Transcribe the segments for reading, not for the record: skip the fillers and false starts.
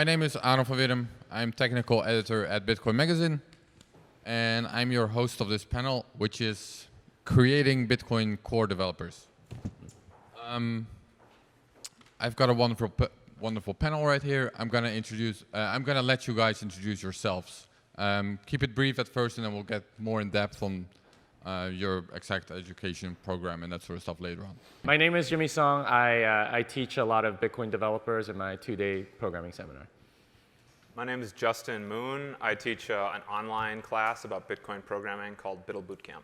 My name is Aaron van Wirdum. I'm technical editor at Bitcoin Magazine, and I'm your host of this panel, which is creating Bitcoin core developers. I've got a wonderful panel right here. I'm gonna let you guys introduce yourselves. Keep it brief at first, and then we'll get more in depth on your exact education program and that sort of stuff later on. My name is Jimmy Song. I teach a lot of Bitcoin developers in my 2-day programming seminar. My name is Justin Moon. I teach an online class about Bitcoin programming called Buidlbootcamp.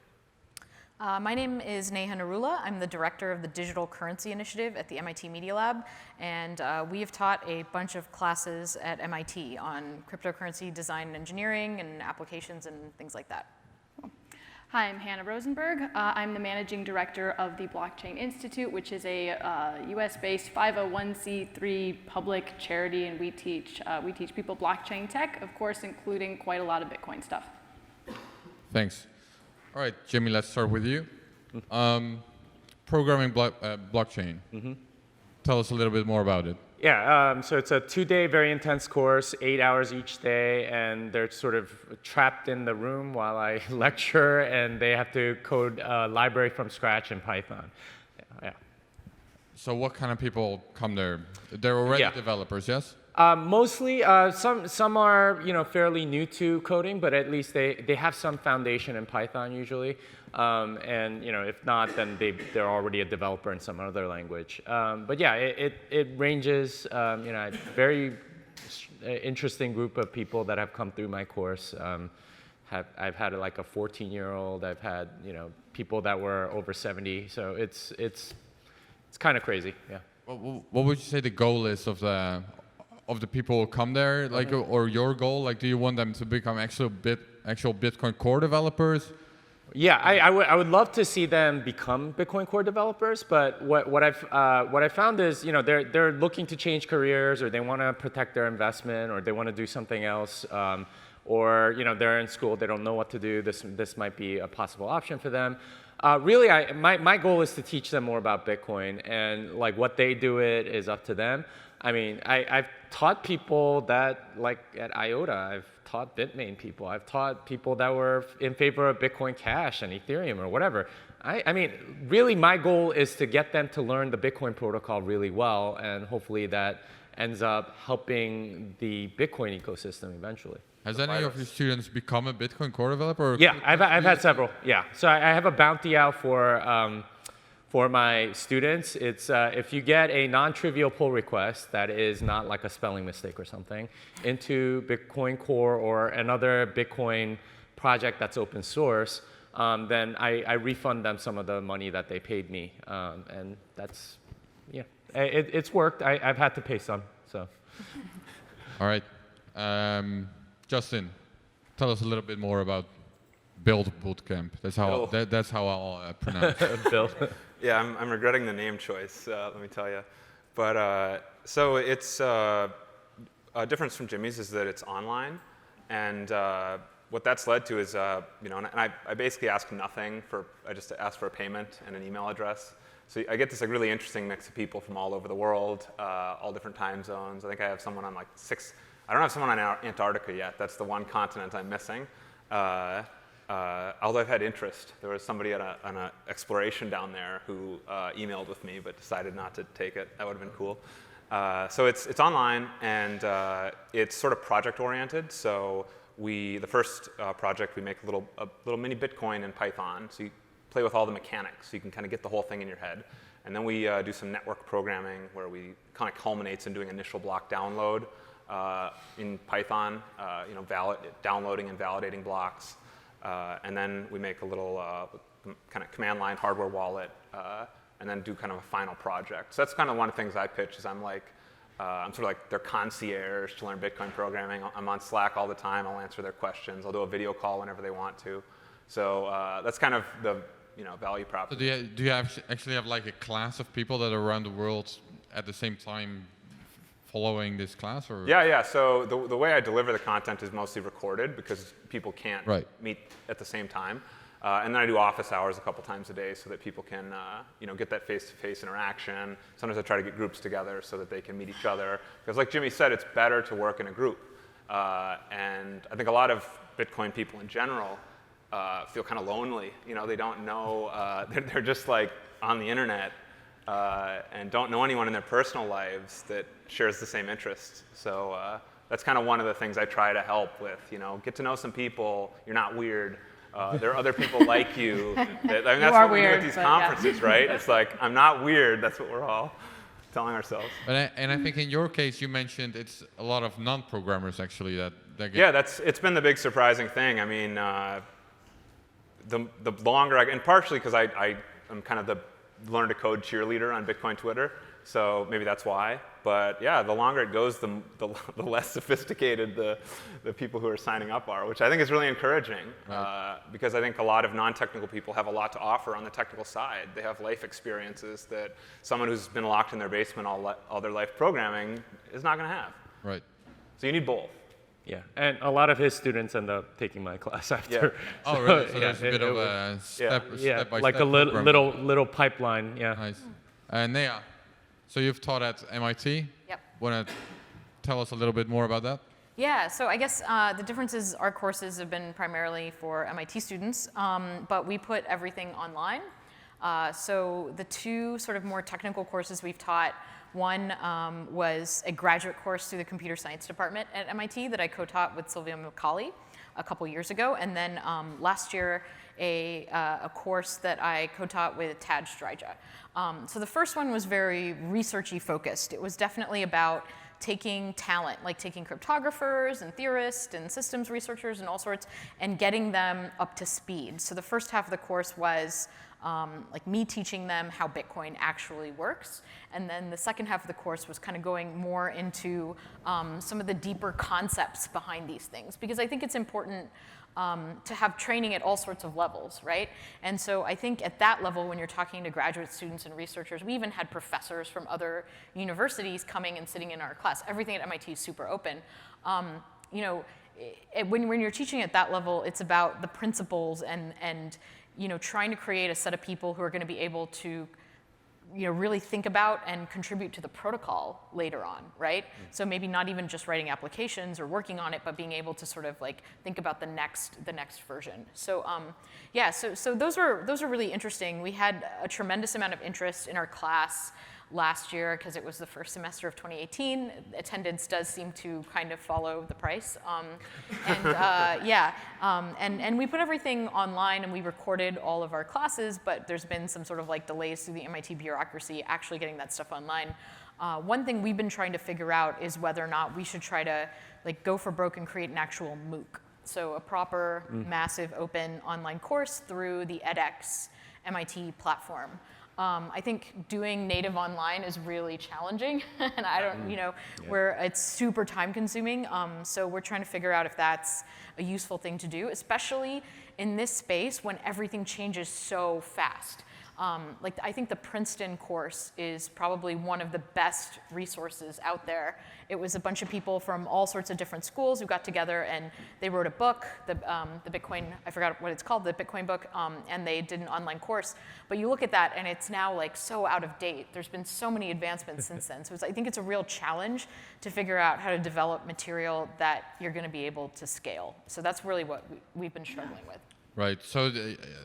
My name is Neha Narula. I'm the director of the Digital Currency Initiative at the MIT Media Lab, and we have taught a bunch of classes at MIT on cryptocurrency design and engineering and applications and things like that. Hi, I'm Hannah Rosenberg. I'm the managing director of the Blockchain Institute, which is a US-based 501c3 public charity, and we teach people blockchain tech, of course, including quite a lot of Bitcoin stuff. Thanks. All right, Jimmy, let's start with you. Programming blockchain. Tell us a little bit more about it. Yeah, so it's a 2-day, very intense course, 8 hours each day, and they're sort of trapped in the room while I lecture, and they have to code a library from scratch in Python. Yeah. So what kind of people come there? They're already developers, yes? Mostly, some are fairly new to coding, but at least they have some foundation in Python usually. And if not, then they're already a developer in some other language. But yeah, it ranges. A very interesting group of people that have come through my course. I've had like a 14-year-old. I've had people that were over 70. So it's kind of crazy. Yeah. What would you say the goal is of the people who come there, like, or your goal? Like, do you want them to become actual Bitcoin core developers? Yeah, I would love to see them become Bitcoin core developers, but what I've found is they're looking to change careers, or they want to protect their investment, or they want to do something else, or they're in school, they don't know what to do. This might be a possible option for them. Really, my goal is to teach them more about Bitcoin, and like what they do it is up to them. I mean, I've taught people that, like at IOTA, I've taught Bitmain people. I've taught people that were in favor of Bitcoin Cash and Ethereum or whatever. I mean, really my goal is to get them to learn the Bitcoin protocol really well, and hopefully that ends up helping the Bitcoin ecosystem eventually. Has any of your students become a Bitcoin core developer? Yeah, I've had several, yeah. So I have a bounty out for my students. It's if you get a non-trivial pull request that is not like a spelling mistake or something into Bitcoin Core or another Bitcoin project that's open source, then I refund them some of the money that they paid me, and that's it's worked. I've had to pay some. So. All right, Justin, tell us a little bit more about Buidlbootcamp. That's how I'll pronounce it. Build. Yeah, I'm regretting the name choice, let me tell you. But so it's a difference from Jimmy's is that it's online, and what that's led to is and I basically ask nothing I just ask for a payment and an email address. So I get this like really interesting mix of people from all over the world, all different time zones. I think I have someone on like 6. I don't have someone on Antarctica yet. That's the one continent I'm missing. Although I've had interest. There was somebody on an exploration down there who emailed with me but decided not to take it. That would have been cool. So it's online, and it's sort of project oriented. So the first project, we make a little mini Bitcoin in Python. So you play with all the mechanics. So you can kind of get the whole thing in your head. And then we do some network programming where we kind of culminates in doing initial block download in Python, downloading and validating blocks. And then we make a little kind of command line hardware wallet, and then do kind of a final project. So that's kind of one of the things I pitch is I'm sort of like their concierge to learn Bitcoin programming. I'm on Slack all the time. I'll answer their questions. I'll do a video call whenever they want to. So that's kind of the value prop. So do you actually have like a class of people that are around the world at the same time following this class? Or? Yeah. So the way I deliver the content is mostly recorded because people can't meet at the same time. And then I do office hours a couple times a day so that people can get that face-to-face interaction. Sometimes I try to get groups together so that they can meet each other. Because like Jimmy said, it's better to work in a group. And I think a lot of Bitcoin people in general feel kind of lonely. They don't know, they're just like on the internet and don't know anyone in their personal lives that shares the same interests. So that's kind of one of the things I try to help with, get to know some people. You're not weird. There are other people like you. That's what we do at these conferences, right? It's like, I'm not weird. That's what we're all telling ourselves. And I think in your case, you mentioned it's a lot of non-programmers actually that get... Yeah, it's been the big surprising thing. I mean, the longer and partially because I'm kind of the learn to code cheerleader on Bitcoin Twitter, so maybe that's why. But yeah, the longer it goes, the less sophisticated the people who are signing up are, which I think is really encouraging. Right. Because I think a lot of non-technical people have a lot to offer on the technical side. They have life experiences that someone who's been locked in their basement all their life programming is not going to have. Right. So you need both. Yeah, and a lot of his students end up taking my class after. Yeah. Oh, really? So there's a bit of a step by like step a little pipeline. Yeah. Nice. Neha, so you've taught at MIT. Yep. Want to tell us a little bit more about that? Yeah, so I guess the difference is our courses have been primarily for MIT students, but we put everything online. So the two sort of more technical courses we've taught, one was a graduate course through the computer science department at MIT that I co-taught with Sylvia Macaulay a couple years ago, and then last year a course that I co-taught with Taj Strija. So the first one was very researchy focused. It was definitely about taking talent, like taking cryptographers and theorists and systems researchers and all sorts, and getting them up to speed. So the first half of the course was like me teaching them how Bitcoin actually works. And then the second half of the course was kind of going more into some of the deeper concepts behind these things. Because I think it's important to have training at all sorts of levels, right? And so I think at that level, when you're talking to graduate students and researchers, we even had professors from other universities coming and sitting in our class. Everything at MIT is super open. When you're teaching at that level, it's about the principles and trying to create a set of people who are going to be able to really think about and contribute to the protocol later on, right? So maybe not even just writing applications or working on it, but being able to sort of like think about the next version. So so those are really interesting. We had a tremendous amount of interest in our class last year because it was the first semester of 2018. Attendance does seem to kind of follow the price. And we put everything online and we recorded all of our classes, but there's been some sort of like delays through the MIT bureaucracy actually getting that stuff online. One thing we've been trying to figure out is whether or not we should try to like go for broke and create an actual MOOC. So a proper, massive, open online course through the edX MIT platform. I think doing native online is really challenging, and I don't, where it's super time consuming. So we're trying to figure out if that's a useful thing to do, especially in this space when everything changes so fast. I think the Princeton course is probably one of the best resources out there. It was a bunch of people from all sorts of different schools who got together and they wrote a book, the Bitcoin, I forgot what it's called, the Bitcoin book, and they did an online course. But you look at that and it's now like so out of date. There's been so many advancements since then. So I think it's a real challenge to figure out how to develop material that you're going to be able to scale. So that's really what we've been struggling with. Right. So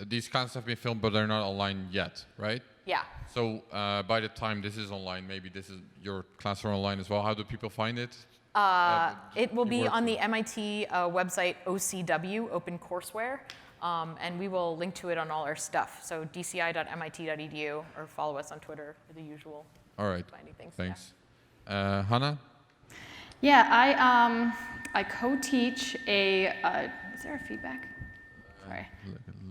these classes have been filmed, but they're not online yet, right? Yeah. So by the time this is online, maybe this is your class are online as well. How do people find it? It will be on the MIT website OCW, Open Courseware, and we will link to it on all our stuff. So dci.mit.edu, or follow us on Twitter for the usual. All right. Finding things. Thanks. Yeah. Hannah? Yeah, I co-teach a. Is there a feedback? Sorry.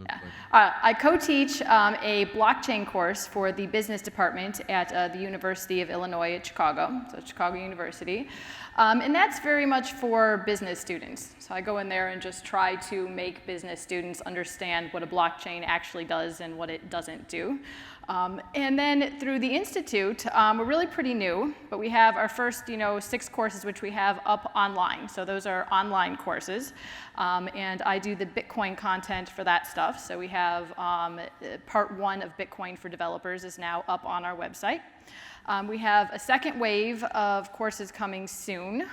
Yeah. I co-teach a blockchain course for the business department at the University of Illinois at Chicago, so Chicago University. And that's very much for business students. So I go in there and just try to make business students understand what a blockchain actually does and what it doesn't do. And then through the Institute, we're really pretty new, but we have our first 6 courses which we have up online. So those are online courses. And I do the Bitcoin content for for that stuff. So we have part 1 of Bitcoin for developers is now up on our website. We have a second wave of courses coming soon.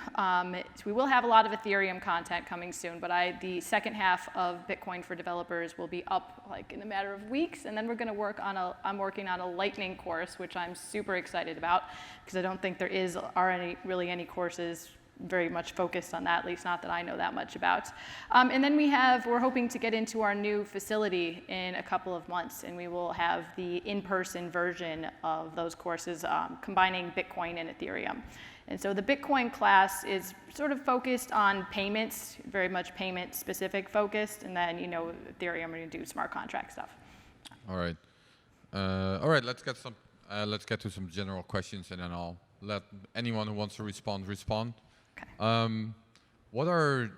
We will have a lot of Ethereum content coming soon, but the second half of Bitcoin for developers will be up like in a matter of weeks, and then we're going to work on I'm working on a Lightning course, which I'm super excited about, because I don't think there are really any courses very much focused on that, at least not that I know that much about. And then we're hoping to get into our new facility in a couple of months, and we will have the in-person version of those courses combining Bitcoin and Ethereum. And so the Bitcoin class is sort of focused on payments, very much payment specific focused, and then Ethereum, we're going to do smart contract stuff. All right. All right. Let's get to some general questions, and then I'll let anyone who wants to respond. What are,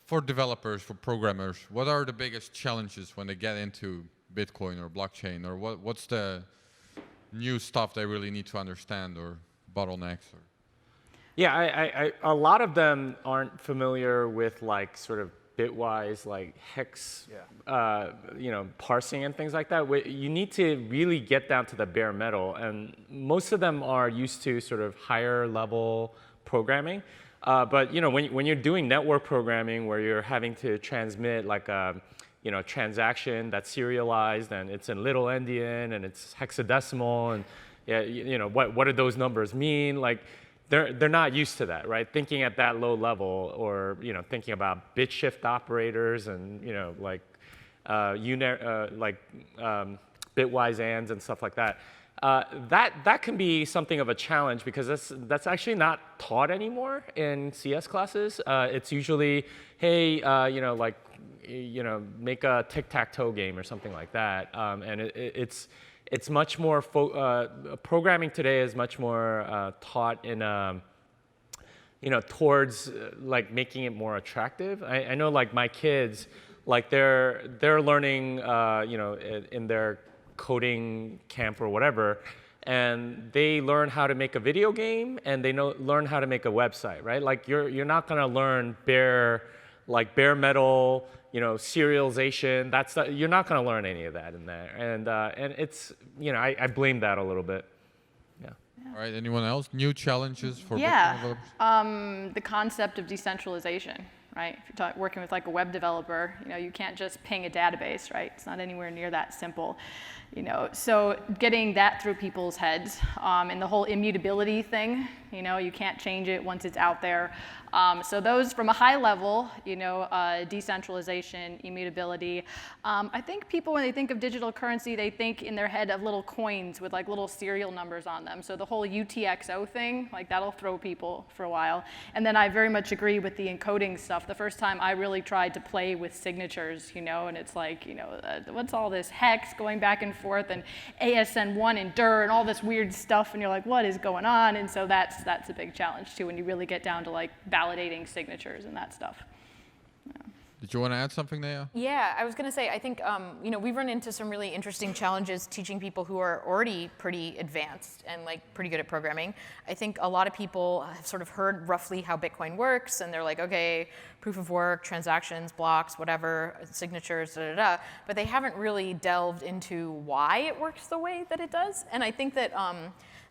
for developers, for programmers, what are the biggest challenges when they get into Bitcoin or blockchain, or what's the new stuff they really need to understand, or bottlenecks? Or? Yeah, a lot of them aren't familiar with like sort of bitwise like hex, parsing and things like that. You need to really get down to the bare metal, and most of them are used to sort of higher level programming. But when you're doing network programming where you're having to transmit like a transaction that's serialized and it's in little endian and it's hexadecimal, and what do those numbers mean? Like they're not used to that, right? Thinking at that low level, or thinking about bit shift operators and bitwise ands and stuff like that. That can be something of a challenge, because that's actually not taught anymore in CS classes. It's usually, hey, make a tic-tac-toe game or something like that. And it's much more programming today is much more taught in towards like making it more attractive. I know like my kids, like they're learning in their coding camp or whatever, and they learn how to make a video game, and they learn how to make a website, right? Like you're not gonna learn bare metal, serialization. You're not gonna learn any of that in there, and it's I blame that a little bit. Yeah. All right. Anyone else? New challenges for Bitcoin developers? The concept of decentralization. Right? If you're working with like a web developer, you can't just ping a database, right? It's not anywhere near that simple. So getting that through people's heads, and the whole immutability thing, you can't change it once it's out there. So those from a high level, decentralization, immutability. I think people, when they think of digital currency, they think in their head of little coins with like little serial numbers on them. So the whole UTXO thing, like that'll throw people for a while. And then I very much agree with the encoding stuff. The first time I really tried to play with signatures, and it's like, what's all this hex going back and forth, and ASN1 and DIR and all this weird stuff, and you're like, what is going on? And so that's a big challenge too, when you really get down to like validating signatures and that stuff. Did you want to add something, Neha? Yeah, I was going to say, I think we've run into some really interesting challenges teaching people who are already pretty advanced and like pretty good at programming. I think a lot of people have sort of heard roughly how Bitcoin works, and they're like, okay, proof of work, transactions, blocks, whatever, signatures, but they haven't really delved into why it works the way that it does. And I think that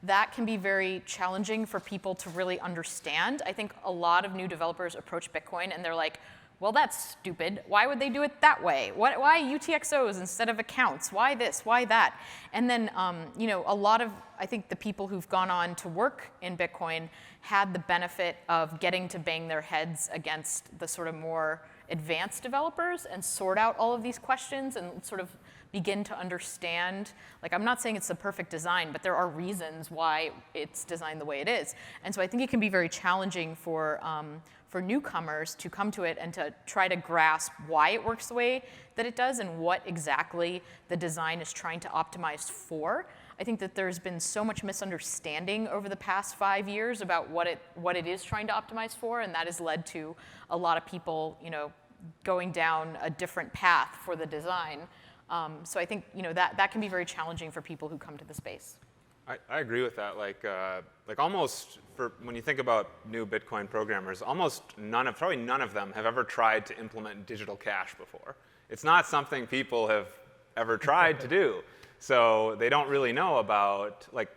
that can be very challenging for people to really understand. I think a lot of new developers approach Bitcoin and they're like, well, that's stupid. Why would they do it that way? Why UTXOs instead of accounts? Why this? Why that? And then, a lot of, I think, the people who've gone on to work in Bitcoin had the benefit of getting to bang their heads against the sort of more advanced developers and sort out all of these questions and sort of begin to understand. Like, I'm not saying it's the perfect design, but there are reasons why it's designed the way it is. And so I think it can be very challenging for newcomers to come to it and to try to grasp why it works the way that it does and what exactly the design is trying to optimize for. I think that there's been so much misunderstanding over the past 5 years about what it is trying to optimize for, and that has led to a lot of people, going down a different path for the design. So I think that can be very challenging for people who come to the space. I agree with that. Like almost when you think about new Bitcoin programmers, almost probably none of them have ever tried to implement digital cash before. It's not something people have ever tried to do. So they don't really know about, like,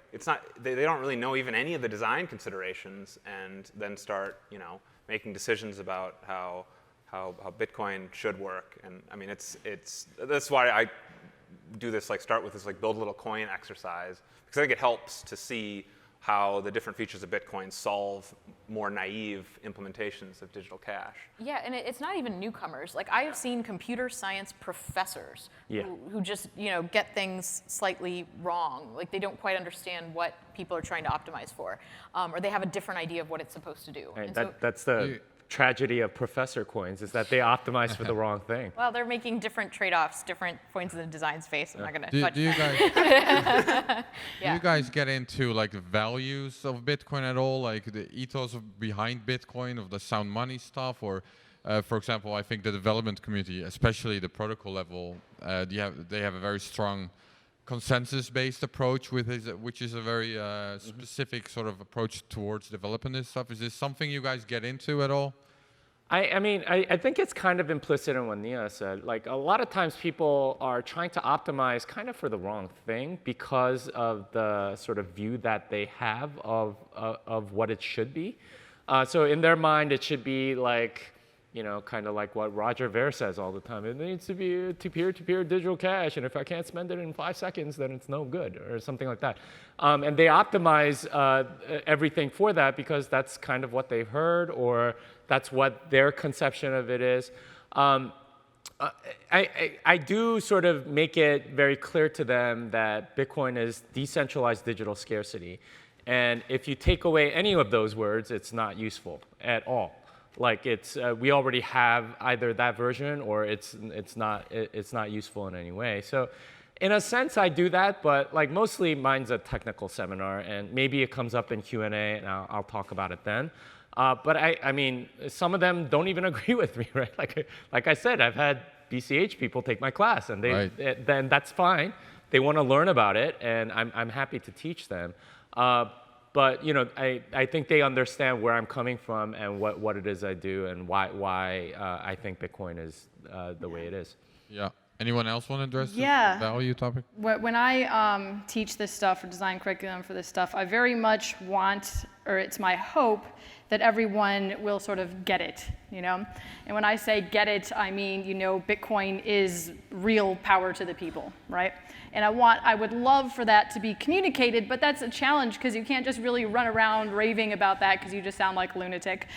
they don't really know even any of the design considerations, and then start, making decisions about how Bitcoin should work. And I mean, that's why I do this, start with this, build a little coin exercise, because I think it helps to see how the different features of Bitcoin solve more naive implementations of digital cash. Yeah, and it's not even newcomers. Like, I have seen computer science professors who just, get things slightly wrong. Like, they don't quite understand what people are trying to optimize for, or they have a different idea of what it's supposed to do. Right, And so, that's the tragedy of professor coins, is that they optimize for the wrong thing. well, they're making different trade-offs, different points in the design space. I'm not going to Do touch you that. guys do you guys get into the values of Bitcoin at all, like the ethos behind Bitcoin, of the sound money stuff, or for example, I think the development community, especially the protocol level, they have a very strong consensus-based approach which is a very specific sort of approach towards developing this stuff. Is this something you guys get into at all? I think it's kind of implicit in what Neha said. Like, a lot of times people are trying to optimize kind of for the wrong thing because of the sort of view that they have of what it should be. So in their mind, it should be like, kind of like what Roger Ver says all the time. It needs to be a peer-to-peer digital cash, and if I can't spend it in 5 seconds, then it's no good, or something like that. And they optimize everything for that because that's kind of what they've heard, or that's what their conception of it is. I do sort of make it very clear to them that Bitcoin is decentralized digital scarcity. And if you take away any of those words, it's not useful at all. Like, we already have either that version, or it's not useful in any way. So in a sense, I do that, but mostly mine's a technical seminar, and maybe it comes up in Q&A, and I'll talk about it then. But I mean, some of them don't even agree with me, right? Like I said, I've had BCH people take my class, and then that's fine. They want to learn about it, and I'm happy to teach them. But I think they understand where I'm coming from and what it is I do, and why I think Bitcoin is the way it is. Yeah. Anyone else want to address the value topic? When I teach this stuff or design curriculum for this stuff, I very much want, or it's my hope, that everyone will sort of get it, And when I say get it, I mean, Bitcoin is real power to the people, right? And I would love for that to be communicated, but that's a challenge because you can't just really run around raving about that because you just sound like a lunatic,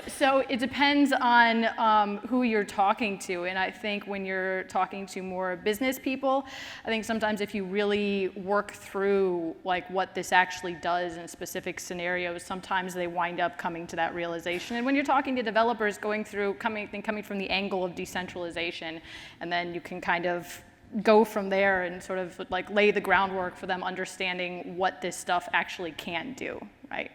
So it depends on who you're talking to. And I think when you're talking to more business people, I think sometimes if you really work through what this actually does in specific scenarios, sometimes they wind up coming to that realization. And when you're talking to developers coming from the angle of decentralization, and then you can kind of go from there and sort of lay the groundwork for them understanding what this stuff actually can do, right?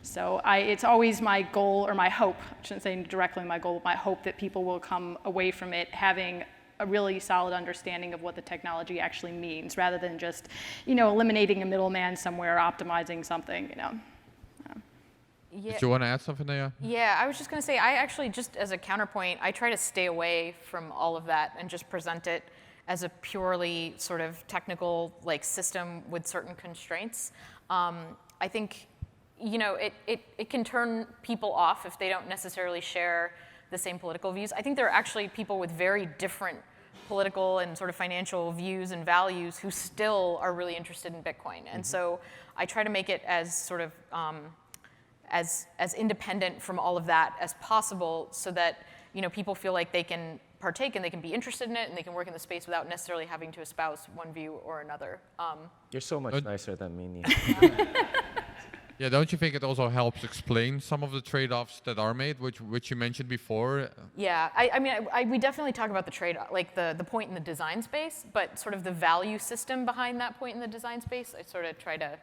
So it's always my goal, or my hope, I shouldn't say directly my goal, but my hope that people will come away from it having a really solid understanding of what the technology actually means, rather than just, eliminating a middleman somewhere, optimizing something, Yeah. Did you want to add something, Neha? Yeah, I was just going to say, I actually, just as a counterpoint, I try to stay away from all of that and just present it as a purely sort of technical system with certain constraints. I think, it can turn people off if they don't necessarily share the same political views. I think there are actually people with very different political and sort of financial views and values who still are really interested in Bitcoin. And so I try to make it as sort of as independent from all of that as possible, so that people feel like they can partake and they can be interested in it and they can work in the space without necessarily having to espouse one view or another. You're so much nicer than me, Neha. Yeah, don't you think it also helps explain some of the trade-offs that are made, which you mentioned before? Yeah, I mean, we definitely talk about the trade-off, the point in the design space, but sort of the value system behind that point in the design space, I sort of try to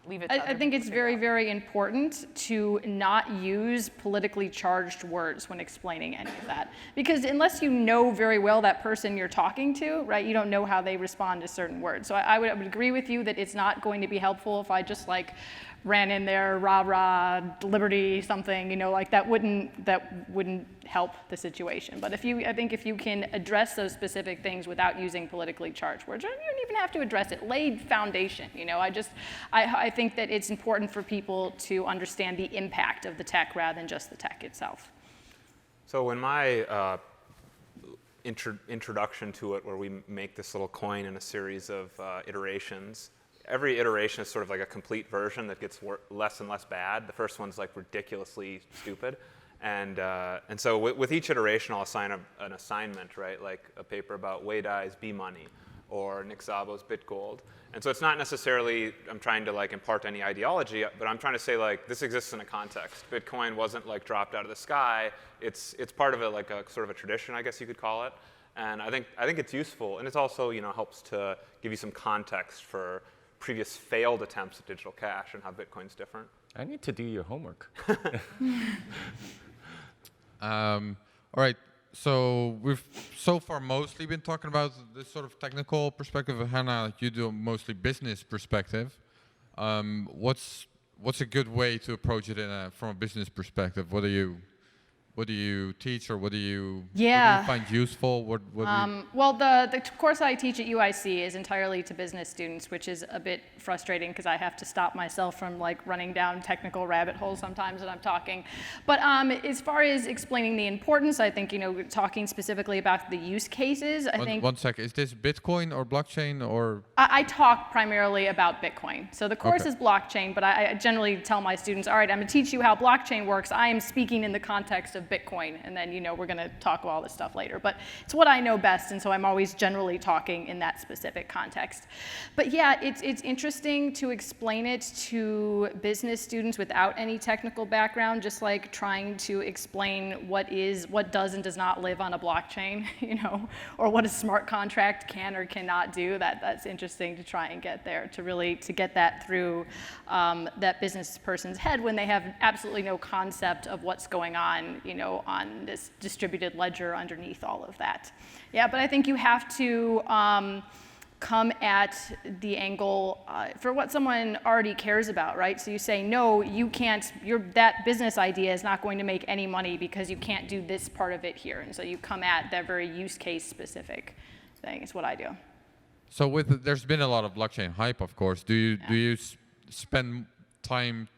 leave it to I think it's very, very important to not use politically charged words when explaining any of that. Because unless you know very well that person you're talking to, right, you don't know how they respond to certain words. So I would agree with you that it's not going to be helpful if I just ran in there, rah, rah, liberty, something, that wouldn't help the situation. But I think if you can address those specific things without using politically charged words, or you don't even have to address it, lay foundation. I think that it's important for people to understand the impact of the tech rather than just the tech itself. So in my introduction to it, where we make this little coin in a series of iterations, every iteration is sort of like a complete version that gets less and less bad. The first one's like ridiculously stupid. And so with each iteration, I'll assign an assignment, right? Like a paper about Wei Dai's B-Money or Nick Szabo's BitGold. And so it's not necessarily I'm trying to like impart any ideology, but I'm trying to say like this exists in a context. Bitcoin wasn't like dropped out of the sky. It's part of it, like a sort of a tradition, I guess you could call it. And I think it's useful, and it also helps to give you some context for previous failed attempts at digital cash and how Bitcoin's different. I need to do your homework. All right. So we've so far mostly been talking about this sort of technical perspective. Hannah, you do mostly business perspective. What's a good way to approach it from a business perspective? What do you teach, or what do you find useful? Well, the course I teach at UIC is entirely to business students, which is a bit frustrating because I have to stop myself from like running down technical rabbit holes sometimes when I'm talking. But as far as explaining the importance, I think talking specifically about the use cases. I think. One sec. Is this Bitcoin or blockchain or? I talk primarily about Bitcoin. So the course is blockchain, but I generally tell my students, all right, I'm going to teach you how blockchain works. I am speaking in the context of Bitcoin, and then we're going to talk about all this stuff later. But it's what I know best, and so I'm always generally talking in that specific context. But yeah, it's interesting to explain it to business students without any technical background, just like trying to explain what does and does not live on a blockchain, or what a smart contract can or cannot do. That's interesting to try and get there, to get that through that business person's head when they have absolutely no concept of what's going on, on this distributed ledger underneath all of that. Yeah, but I think you have to come at the angle for what someone already cares about, right? So you say, no, you can't, that business idea is not going to make any money because you can't do this part of it here. And so you come at that very use case specific thing is what I do. So there's been a lot of blockchain hype, of course. Do you spend time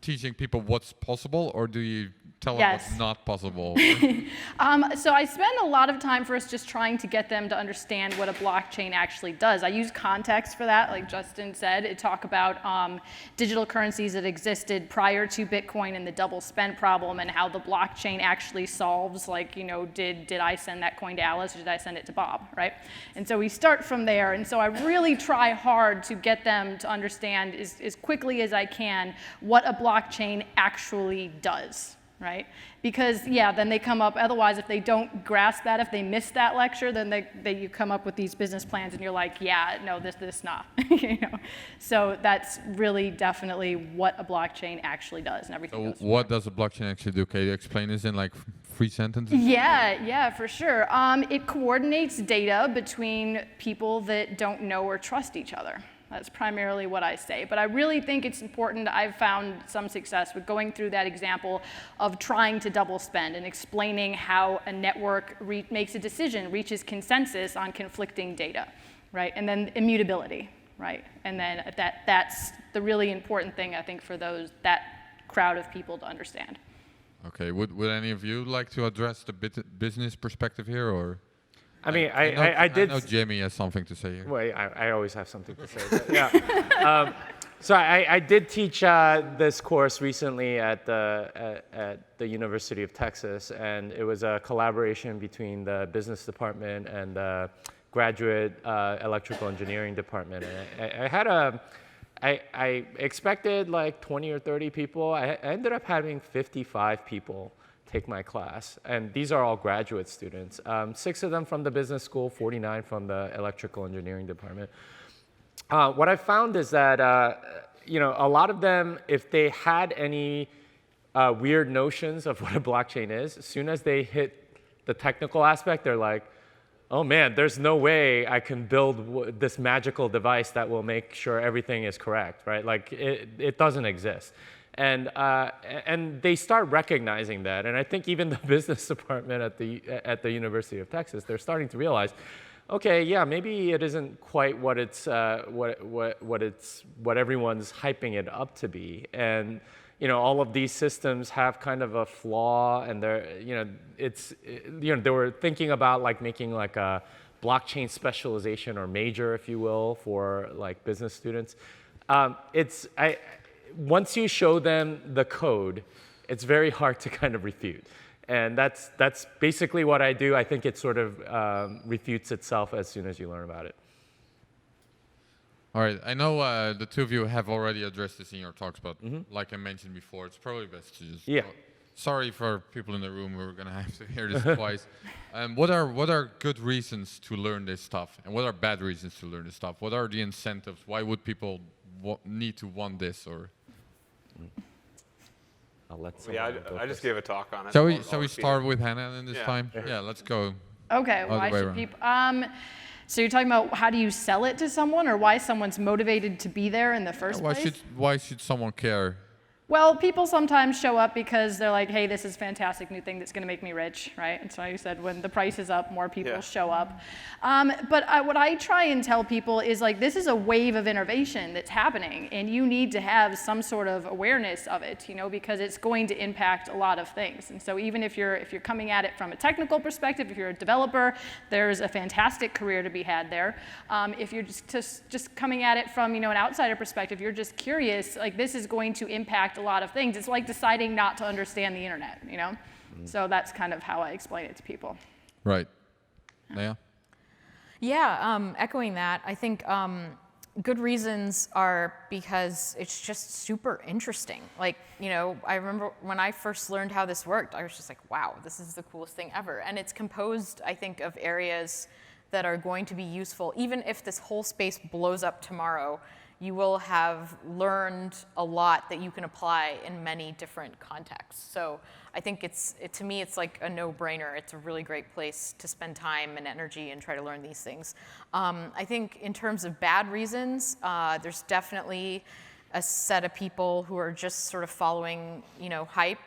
teaching people what's possible, or do you tell them what's not possible? So I spend a lot of time first just trying to get them to understand what a blockchain actually does. I use context for that, like Justin said, to talk about digital currencies that existed prior to Bitcoin and the double spend problem, and how the blockchain actually solves, like, did I send that coin to Alice or did I send it to Bob, right? And so we start from there, and so I really try hard to get them to understand as quickly as I can what a blockchain actually does. Right? Because then they come up, otherwise if they don't grasp that, if they miss that lecture, then you come up with these business plans and you're like, yeah, no, this not. So that's really definitely what a blockchain actually does, and everything else. What does a blockchain actually do? Can you explain this in like 3 sentences? Yeah, for sure. It coordinates data between people that don't know or trust each other. That's primarily what I say. But I really think it's important. I've found some success with going through that example of trying to double spend and explaining how a network makes a decision, reaches consensus on conflicting data, right? And then immutability, right? And then that's the really important thing, I think, for that crowd of people to understand. Okay. Would any of you like to address the business perspective here, or? I mean, I know Jimmy has something to say here. Well, I always have something to say. But yeah. So I did teach this course recently at the University of Texas, and it was a collaboration between the business department and the graduate electrical engineering department. And I expected like 20 or 30 people. I ended up having 55 people take my class, and these are all graduate students. 6 of them from the business school, 49 from the electrical engineering department. What I found is that a lot of them, if they had any weird notions of what a blockchain is, as soon as they hit the technical aspect, they're like, oh man, there's no way I can build this magical device that will make sure everything is correct, right? Like it doesn't exist. And they start recognizing that. And I think even the business department at the University of Texas, they're starting to realize, okay, yeah, maybe it isn't quite what it's what everyone's hyping it up to be. And all of these systems have kind of a flaw, and they're they were thinking about like making like a blockchain specialization or major, if you will, for like business students. Once you show them the code, it's very hard to kind of refute. And that's basically what I do. I think it sort of refutes itself as soon as you learn about it. All right, I know the two of you have already addressed this in your talks, but like I mentioned before, it's probably best to just... Sorry for people in the room who are going to have to hear this twice. What are good reasons to learn this stuff? And what are bad reasons to learn this stuff? What are the incentives? Why would people need to want this? Or I'll let I just gave a talk on it. Shall we start with Hannah in this time? Yeah, let's go. Okay, why should people... so you're talking about how do you sell it to someone, or why someone's motivated to be there in the first place? Why should someone care? Well, people sometimes show up because they're like, hey, this is a fantastic new thing that's going to make me rich, right? And so you said when the price is up, more people show up. But what I try and tell people is like, this is a wave of innovation that's happening, and you need to have some sort of awareness of it, because it's going to impact a lot of things. And so even if you're coming at it from a technical perspective, if you're a developer, there's a fantastic career to be had there. If you're just coming at it from an outsider perspective, you're just curious, like this is going to impact a lot of things. It's like deciding not to understand the internet, So that's kind of how I explain it to people. Right. Neha? Yeah, echoing that, I think good reasons are because it's just super interesting. Like, I remember when I first learned how this worked, I was just like, wow, this is the coolest thing ever. And it's composed, I think, of areas that are going to be useful. Even if this whole space blows up tomorrow, you will have learned a lot that you can apply in many different contexts. So I think to me, it's like a no-brainer. It's a really great place to spend time and energy and try to learn these things. I think in terms of bad reasons, there's definitely a set of people who are just sort of following, hype.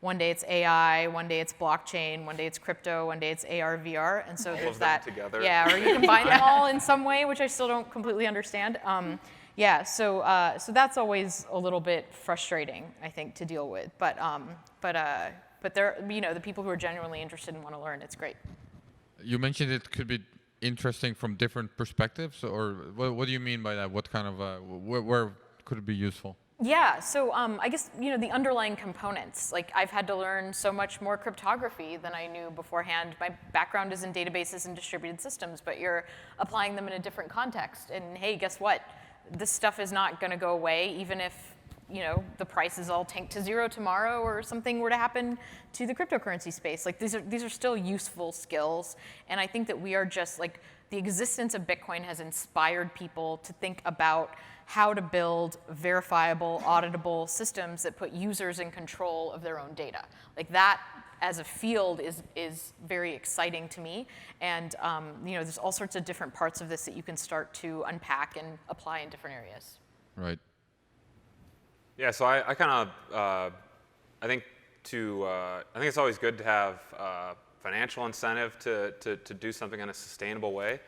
One day it's AI, one day it's blockchain, one day it's crypto, one day it's AR, VR, and so there's that. Together. Yeah, or you combine them all in some way, which I still don't completely understand. So that's always a little bit frustrating, I think, to deal with. But there, the people who are genuinely interested and want to learn, it's great. You mentioned it could be interesting from different perspectives, or what do you mean by that? What kind of where could it be useful? Yeah, so I guess, the underlying components. Like, I've had to learn so much more cryptography than I knew beforehand. My background is in databases and distributed systems, but you're applying them in a different context. And hey, guess what? This stuff is not going to go away, even if, the prices all tank to zero tomorrow or something were to happen to the cryptocurrency space. Like, these are still useful skills. And I think that we are just, like, the existence of Bitcoin has inspired people to think about how to build verifiable, auditable systems that put users in control of their own data. Like that, as a field, is very exciting to me. And there's all sorts of different parts of this that you can start to unpack and apply in different areas. Right. Yeah. So I kind of I think it's always good to have financial incentive to do something in a sustainable way.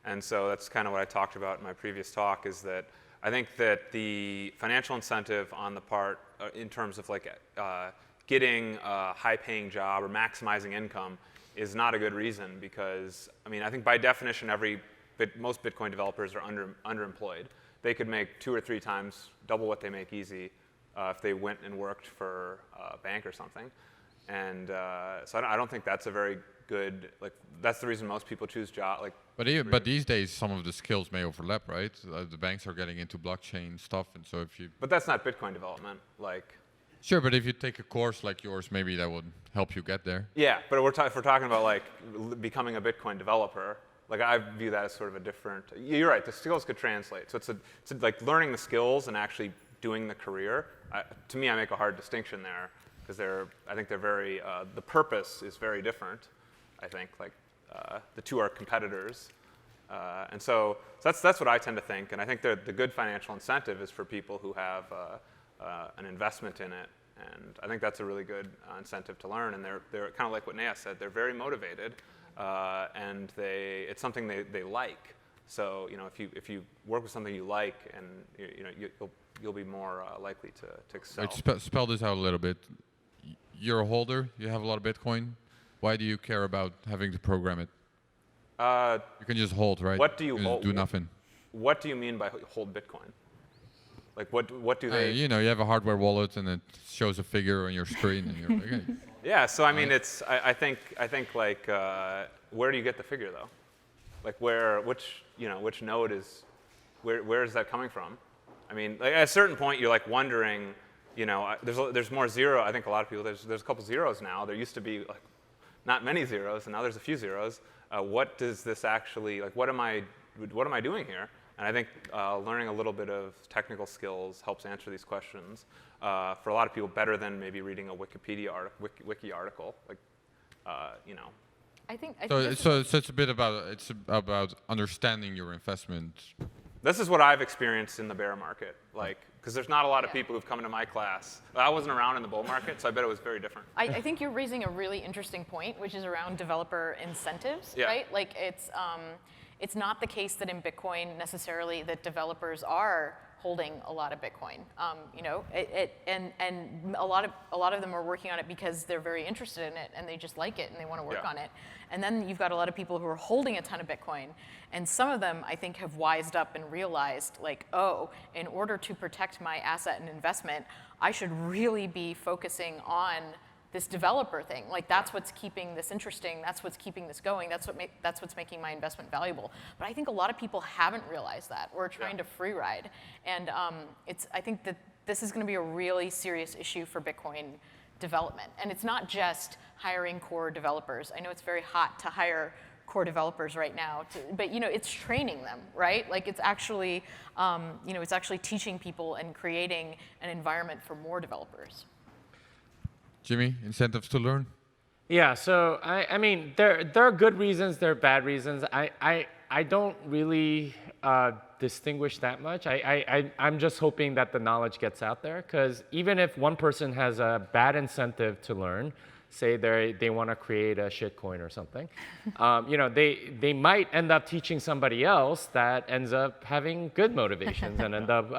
And so that's kind of what I talked about in my previous talk, is that I think that the financial incentive on the part, in terms of like getting a high-paying job or maximizing income, is not a good reason, because I think by definition most Bitcoin developers are underemployed. They could make 2 or 3 times double what they make easy if they went and worked for a bank or something. And so I don't think that's a very good, that's the reason most people choose job. But these days, some of the skills may overlap, right? The banks are getting into blockchain stuff, and so if you... But that's not Bitcoin development, Sure, but if you take a course like yours, maybe that would help you get there. Yeah, but if we're talking about becoming a Bitcoin developer, I view that as sort of a different... You're right, the skills could translate. So it's like learning the skills and actually doing the career. To me, I make a hard distinction there, because I think they're very... the purpose is very different, I think. The two are competitors. And so that's what I tend to think. And I think the good financial incentive is for people who have an investment in it. And I think that's a really good incentive to learn. And they're kind of like what Neha said. They're very motivated, and it's something they like. So if you work with something you like, and you'll be more likely to excel. Wait, spell this out a little bit. You're a holder. You have a lot of Bitcoin. Why do you care about having to program it? You can just hold, right? What do you just hold? do nothing. What do you mean by hold Bitcoin? Like what do they? You have a hardware wallet and it shows a figure on your screen, and you're like, okay. Yeah. So I mean, I think like where do you get the figure though? Like which node is where is that coming from? I mean, like at a certain point, you're like wondering, there's more zero. I think a lot of people there's a couple zeros now. There used to be like not many zeros, and now there's a few zeros. What does this actually like? What am I doing here? And I think learning a little bit of technical skills helps answer these questions for a lot of people better than maybe reading a Wikipedia wiki article. Like, I think So it's a bit about understanding your investment. This is what I've experienced in the bear market, like, because there's not a lot of people who've come into my class. I wasn't around in the bull market, so I bet it was very different. I think you're raising a really interesting point, which is around developer incentives, right? Like it's not the case that in Bitcoin necessarily that developers are holding a lot of Bitcoin. And a lot of them are working on it because they're very interested in it and they just like it and they want to work on it. And then you've got a lot of people who are holding a ton of Bitcoin, and some of them I think have wised up and realized like, oh, in order to protect my asset and investment, I should really be focusing on this developer thing. Like that's what's keeping this interesting. That's what's keeping this going. That's what's making my investment valuable. But I think a lot of people haven't realized that or are trying to free ride. And I think that this is going to be a really serious issue for Bitcoin development. And it's not just hiring core developers. I know it's very hot to hire core developers right now, but it's training them, right? Like it's actually teaching people and creating an environment for more developers. Jimmy, incentives to learn? Yeah, so I mean, there are good reasons, there are bad reasons. I don't really distinguish that much. I'm just hoping that the knowledge gets out there, because even if one person has a bad incentive to learn, say they want to create a shitcoin or something, they might end up teaching somebody else that ends up having good motivations and end up,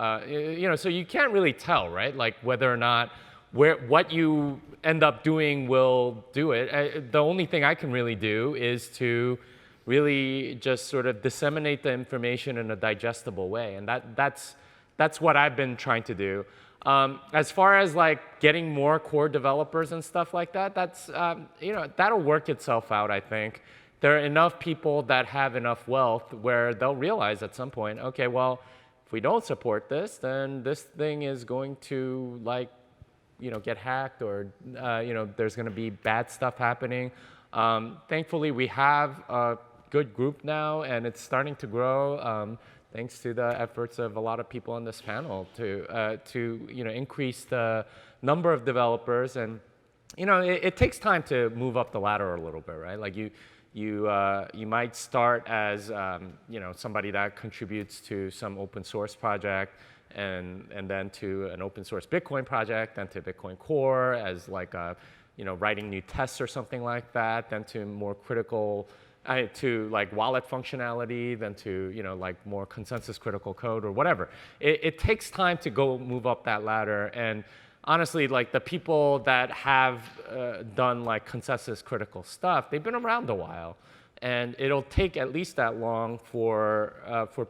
so you can't really tell, right? Like whether or not what you end up doing will do it. The only thing I can really do is to really just sort of disseminate the information in a digestible way, and that's what I've been trying to do. As far as like getting more core developers and stuff like that, that's that'll work itself out. I think there are enough people that have enough wealth where they'll realize at some point, okay, well, if we don't support this, then this thing is going to like get hacked, or there's going to be bad stuff happening. Thankfully, we have a good group now, and it's starting to grow. Thanks to the efforts of a lot of people on this panel to increase the number of developers. And it takes time to move up the ladder a little bit, right? Like you might start as somebody that contributes to some open source project, and then to an open source Bitcoin project, then to Bitcoin Core as like writing new tests or something like that, then to more critical, to like wallet functionality, then to like more consensus critical code or whatever. It takes time to go move up that ladder, and honestly, like the people that have done like consensus critical stuff, they've been around a while, and it'll take at least that long for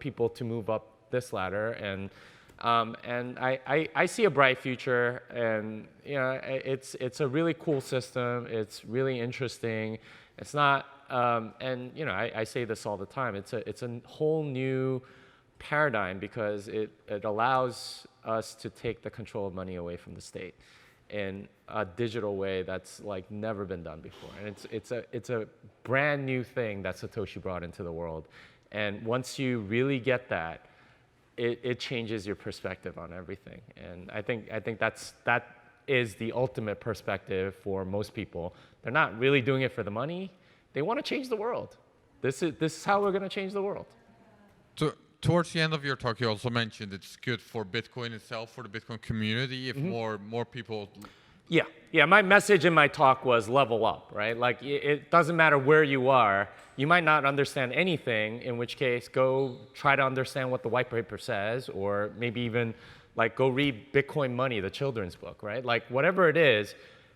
people to move up this ladder. And I see a bright future, and it's a really cool system. It's really interesting. It's not, and I say this all the time. It's a whole new paradigm, because it allows us to take the control of money away from the state in a digital way that's like never been done before. And it's a brand new thing that Satoshi brought into the world. And once you really get that, it changes your perspective on everything. And I think that is the ultimate perspective for most people. They're not really doing it for the money. They want to change the world. This is how we're going to change the world. towards the end of your talk, you also mentioned it's good for Bitcoin itself, for the Bitcoin community, if more people. Yeah. My message in my talk was level up, right? Like it doesn't matter where you are. You might not understand anything, in which case go try to understand what the white paper says, or maybe even like go read Bitcoin Money, the children's book, right? Like whatever it is,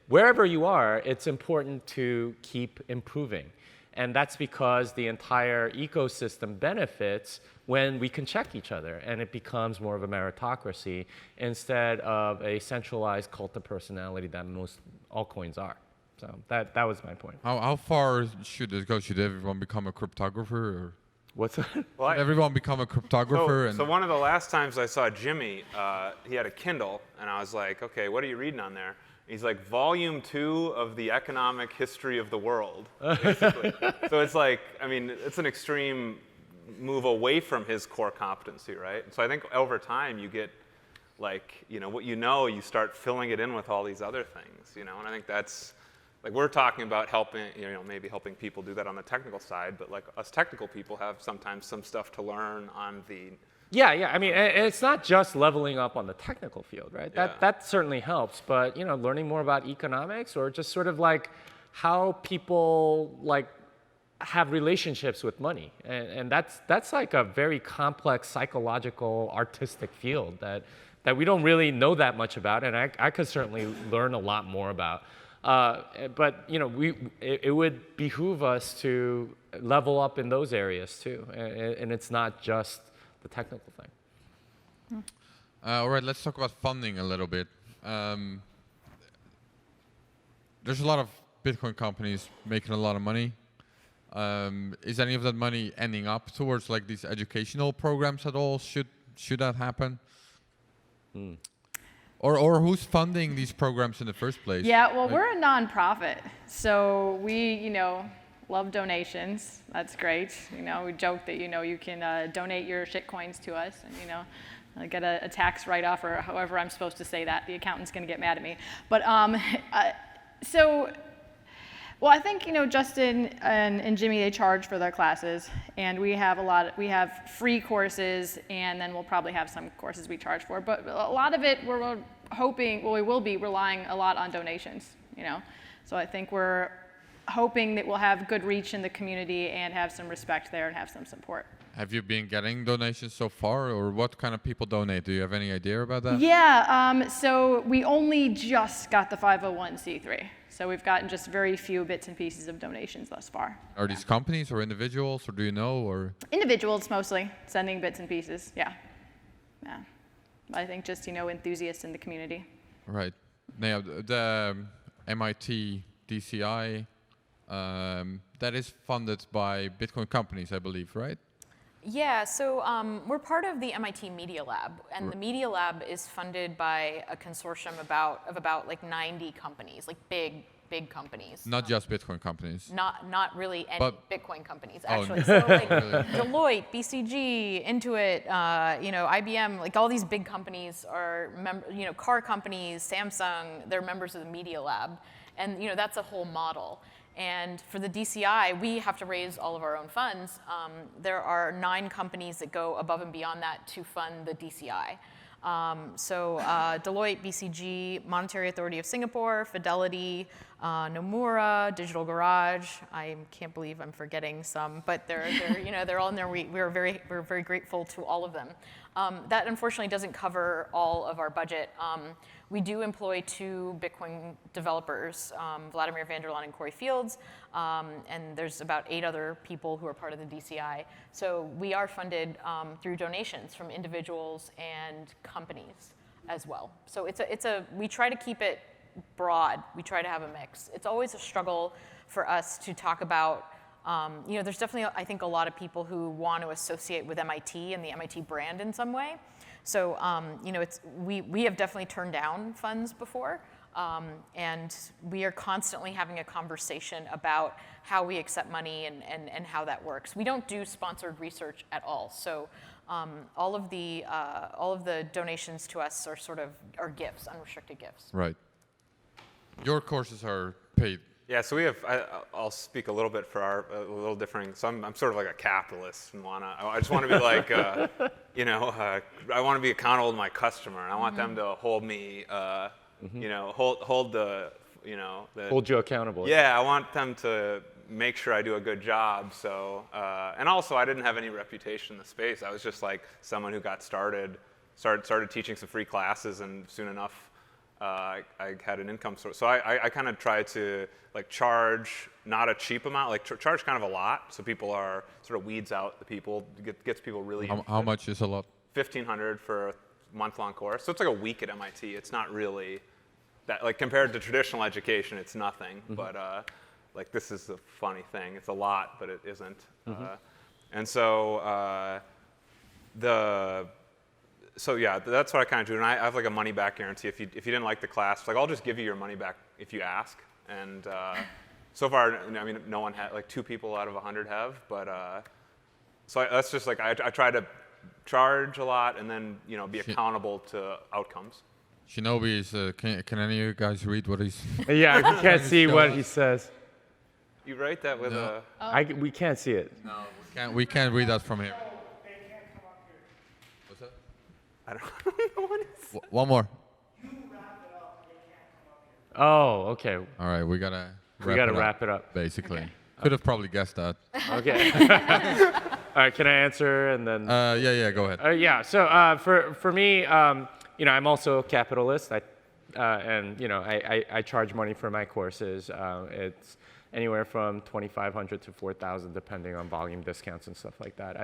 wherever you are, it's important to keep improving. And that's because the entire ecosystem benefits when we can check each other, and it becomes more of a meritocracy instead of a centralized cult of personality that most altcoins are. So that was my point. How far should it go? Should everyone become a cryptographer? Or What's that? Well, should everyone become a cryptographer? so one of the last times I saw Jimmy, he had a Kindle, and I was like, okay, what are you reading on there? He's like, volume 2 of the economic history of the world, basically. So it's like, I mean, it's an extreme move away from his core competency, right? So I think over time you get, like, what you start filling it in with all these other things, and I think that's, like, we're talking about helping, maybe helping people do that on the technical side, but like us technical people have sometimes some stuff to learn on the. Yeah. I mean, and it's not just leveling up on the technical field, right? Yeah. That certainly helps, but learning more about economics, or just sort of like how people like have relationships with money, and that's like a very complex psychological, artistic field that we don't really know that much about, and I could certainly learn a lot more about. But it would behoove us to level up in those areas too, and it's not just the technical thing. All right, let's talk about funding a little bit. There's a lot of Bitcoin companies making a lot of money. Is any of that money ending up towards like these educational programs at all? Should that happen? Or who's funding these programs in the first place? Yeah, well, we're a nonprofit, so we, love donations. That's great. We joke that, you can donate your shitcoins to us and, get a tax write-off, or however I'm supposed to say that. The accountant's going to get mad at me. But well, I think, Justin and Jimmy, they charge for their classes, and we have free courses, and then we'll probably have some courses we charge for. But a lot of it, we're hoping, we will be relying a lot on donations, So I think we're hoping that we'll have good reach in the community and have some respect there and have some support. Have you been getting donations so far, or what kind of people donate? Do you have any idea about that? Yeah, so we only just got the 501c3. So we've gotten just very few bits and pieces of donations thus far. Are these companies or individuals, or do you know? Or individuals mostly, sending bits and pieces, yeah. I think just, enthusiasts in the community. Right. Now, the MIT DCI, that is funded by Bitcoin companies, I believe, right? Yeah, so we're part of the MIT Media Lab, and the Media Lab is funded by a consortium of about like 90 companies, like big companies. Not just Bitcoin companies. Not really any Bitcoin companies, Oh, actually. So like Deloitte, BCG, Intuit, IBM, like all these big companies are, car companies, Samsung, they're members of the Media Lab, and that's a whole model. And for the DCI, we have to raise all of our own funds. There are 9 companies that go above and beyond that to fund the DCI. Deloitte, BCG, Monetary Authority of Singapore, Fidelity, Nomura, Digital Garage. I can't believe I'm forgetting some, but they're all in there. We're very grateful to all of them. That unfortunately doesn't cover all of our budget. We do employ 2 Bitcoin developers, Vladimir Vanderlaan and Corey Fields, and there's about 8 other people who are part of the DCI. So we are funded through donations from individuals and companies as well. So we try to keep it broad. We try to have a mix. It's always a struggle for us to talk about. There's definitely, I think, a lot of people who want to associate with MIT and the MIT brand in some way. So, we have definitely turned down funds before, and we are constantly having a conversation about how we accept money and how that works. We don't do sponsored research at all. So, all of the donations to us are gifts, unrestricted gifts. Right. Your courses are paid. Yeah, so we have. I'll speak a little bit for a little differing. So I'm sort of like a capitalist and I just want to be like, I want to be accountable to my customer, and I want them to hold me, hold the, Hold you accountable. Yeah, I want them to make sure I do a good job. So, and also I didn't have any reputation in the space. I was just like someone who got started teaching some free classes, and soon enough, I had an income source. So I kind of try to like charge not a cheap amount, like charge kind of a lot, so people are sort of weeds out the people, gets people really. How much is a lot? $1,500 for a month-long course. So it's like a week at MIT. It's not really that, like compared to traditional education, it's nothing. But like this is a funny thing. It's a lot, but it isn't. And so So yeah, that's what I kind of do, and I have like a money-back guarantee. If you didn't like the class, like I'll just give you your money back if you ask. And so far, I mean, no one had, like 2 people out of 100 have. But so that's just like I try to charge a lot and then be accountable to outcomes. Shinobi is. Can any of you guys read what he's? Yeah, we can't see what he says. You write that with No. We can't see it. No, we can't read that from here. What's that? I don't know what it's. One more. Oh, okay. All right, we gotta wrap it up. Basically, could have probably guessed that. Okay. All right, can I answer and then? Yeah, go ahead. Yeah. So for me, I'm also a capitalist. I charge money for my courses. It's anywhere from $2,500 to $4,000, depending on volume discounts and stuff like that.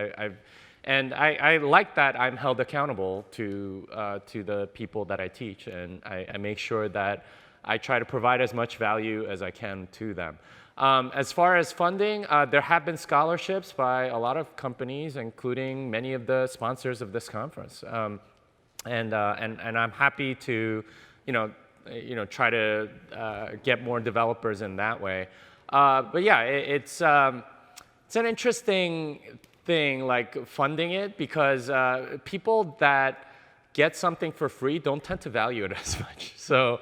I like that I'm held accountable to the people that I teach, and I make sure that I try to provide as much value as I can to them. As far as funding, there have been scholarships by a lot of companies, including many of the sponsors of this conference, and I'm happy to, try to get more developers in that way. But yeah, it's an interesting thing, like funding it, because people that get something for free don't tend to value it as much. So.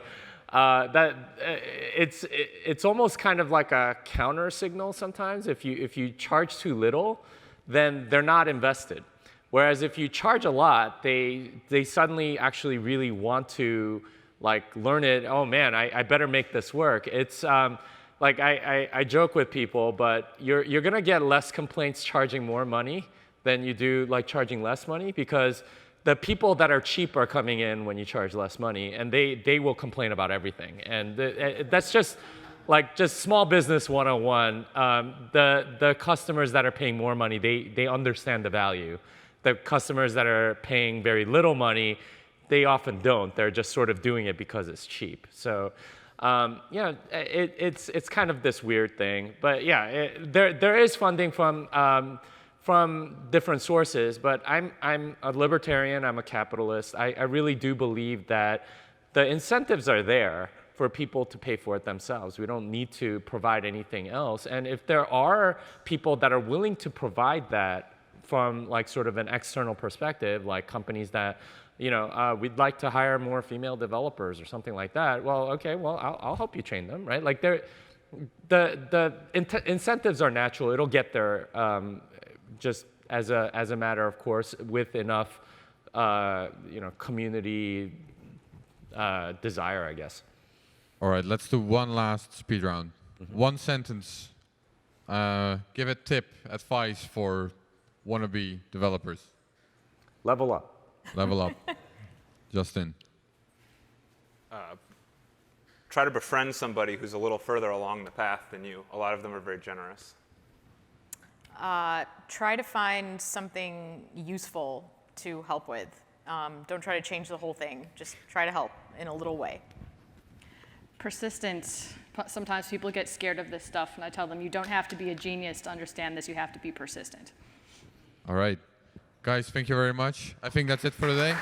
It's almost kind of like a counter signal sometimes. If you charge too little, then they're not invested. Whereas if you charge a lot, they suddenly actually really want to like learn it. Oh man, I better make this work. It's like I joke with people, but you're gonna get less complaints charging more money than you do like charging less money, because the people that are cheap are coming in when you charge less money, and they will complain about everything. And that's just small business 101. The customers that are paying more money, they understand the value. The customers that are paying very little money, they often don't. They're just sort of doing it because it's cheap. So it's kind of this weird thing. But yeah, there is funding from different sources, but I'm a libertarian, I'm a capitalist. I really do believe that the incentives are there for people to pay for it themselves. We don't need to provide anything else. And if there are people that are willing to provide that from like sort of an external perspective, like companies that, we'd like to hire more female developers or something like that, well, okay, well, I'll help you train them, right? Like the incentives are natural. It'll get there. Just as a matter of course, with enough community desire, I guess. All right, let's do one last speed round. One sentence. Give a tip, advice for wannabe developers. Level up. Level up. Justin. Try to befriend somebody who's a little further along the path than you. A lot of them are very generous. Try to find something useful to help with. Don't try to change the whole thing. Just try to help in a little way. Persistence. Sometimes people get scared of this stuff, and I tell them you don't have to be a genius to understand this. You have to be persistent. All right. Guys, thank you very much. I think that's it for today.